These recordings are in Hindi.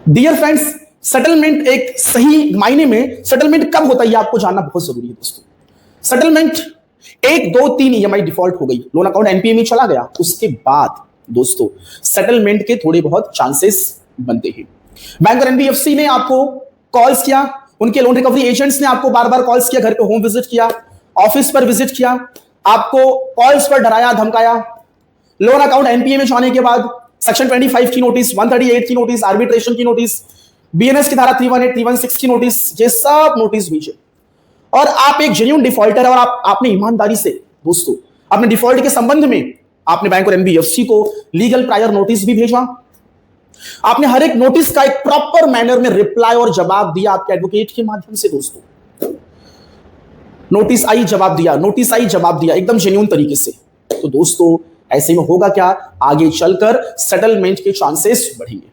डियर फ्रेंड्स, सेटलमेंट एक सही मायने में सेटलमेंट कब होता है, आपको जानना बहुत जरूरी है दोस्तों। सेटलमेंट 1 2 3 ईएमआई डिफॉल्ट हो गई, लोन अकाउंट एनपीए में चला गया, उसके बाद दोस्तों सेटलमेंट के थोड़े बहुत चांसेस बनते हैं। बैंक और एनबीएफसी ने आपको कॉल्स किया, उनके लोन रिकवरी एजेंट्स ने आपको बार बार कॉल्स किया, घर पे होम विजिट किया, ऑफिस पर विजिट किया, आपको कॉल्स पर डराया धमकाया। लोन अकाउंट एनपीए में जाने के बाद सेक्शन 25 की नोटिस, 138 की नोटिस, आर्बिट्रेशन की नोटिस, बीएनएस की धारा 318 316 की नोटिस, ये सब नोटिस भेजे और आप एक जेन्युइन डिफॉल्टर है और आपने ईमानदारी से दोस्तों अपने डिफॉल्ट के संबंध में आपने बैंक और एनबीएफसी को लीगल प्रायर नोटिस भी भेजा। आपने हर एक नोटिस का एक प्रॉपर मैनर में रिप्लाई और जवाब दिया आपके एडवोकेट के माध्यम से दोस्तों। नोटिस आई जवाब दिया, नोटिस आई जवाब दिया, एकदम जेन्युइन तरीके से। तो दोस्तों ऐसे में होगा क्या, आगे चलकर सेटलमेंट के चांसेस बढ़ेंगे।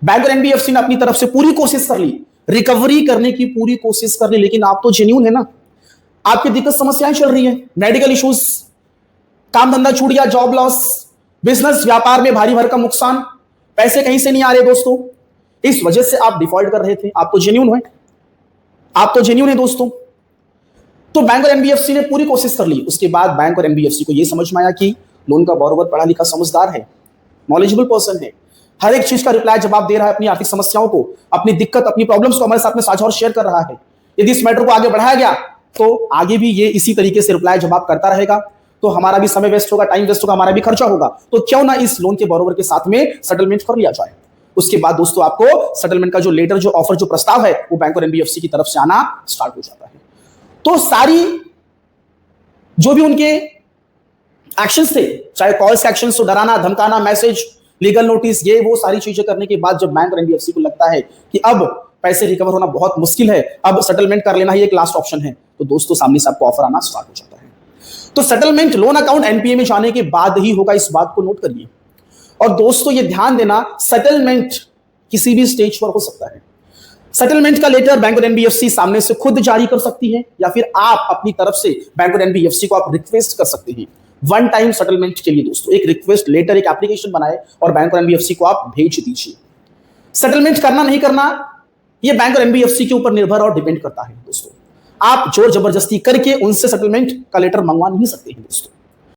बैंक और एनबीएफसी ने अपनी तरफ से पूरी कोशिश कर ली, रिकवरी करने की पूरी कोशिश कर ली, लेकिन आप तो जेन्युइन है ना, आपकी दिक्कत समस्याएं चल रही है, मेडिकल इश्यूज, काम धंधा छूट गया, जॉब लॉस, बिजनेस व्यापार में भारी भरकम नुकसान, पैसे कहीं से नहीं आ रहे दोस्तों, इस वजह से आप डिफॉल्ट कर रहे थे। आप तो जेन्युइन है, आप तो जेन्युइन है दोस्तों। तो बैंक और एनबीएफसी ने पूरी कोशिश कर ली। उसके बाद बैंक और एनबीएफसी को यह समझ में आया कि लोन का बोरोवर पढ़ा लिखा समझदार है, नॉलेजेबल पर्सन है, हर एक चीज का रिप्लाई जवाब दे रहा है, अपनी आर्थिक समस्याओं को, अपनी दिक्कत, अपनी प्रॉब्लम्स को हमारे साथ में साझा और शेयर कर रहा है। यदि इस मैटर को आगे बढ़ाया गया तो आगे भी ये इसी तरीके से रिप्लाई जवाब करता रहेगा, तो हमारा भी समय वेस्ट होगा, टाइम वेस्ट होगा, हमारा भी खर्चा होगा। तो क्यों ना इस लोन के बोरोवर के साथ में सेटलमेंट कर लिया जाए। उसके बाद दोस्तों आपको सेटलमेंट का जो लेटर, जो ऑफर, जो प्रस्ताव है, वो बैंक और एनबीएफसी की तरफ से आना स्टार्ट हो जाता है। तो सारी जो भी उनके एक्शंस थे, चाहे कॉल्स एक्शंस, तो डराना धमकाना, मैसेज, लीगल नोटिस, ये वो सारी चीजें करने के बाद जब बैंक और एनबीएफसी को लगता है कि अब पैसे रिकवर होना बहुत मुश्किल है, अब सेटलमेंट कर लेना ही एक लास्ट ऑप्शन है, तो दोस्तों सामने से आपको ऑफर आना स्टार्ट हो जाता है। तो सेटलमेंट लोन अकाउंट एनपीए में जाने के बाद ही होगा, इस बात को नोट करिए। और दोस्तों ये ध्यान देना, सेटलमेंट किसी भी स्टेज पर हो सकता है। सेटलमेंट का लेटर बैंक और एनबीएफसी सामने से खुद जारी कर सकती है, या फिर आप अपनी तरफ से बैंक और एनबीएफसी को आप रिक्वेस्ट कर सकते हैं। वन टाइम सेटलमेंट के लिए दोस्तों एक रिक्वेस्ट लेटर, एक एप्लीकेशन बनाए और बैंक और एनबीएफसी को आप भेज दीजिए। सेटलमेंट करना नहीं करना ये बैंक और एनबीएफसी के ऊपर निर्भर और डिपेंड करता है दोस्तों। आप जोर जबरदस्ती करके उनसे सेटलमेंट का लेटर मंगवा नहीं सकते हैं दोस्तों।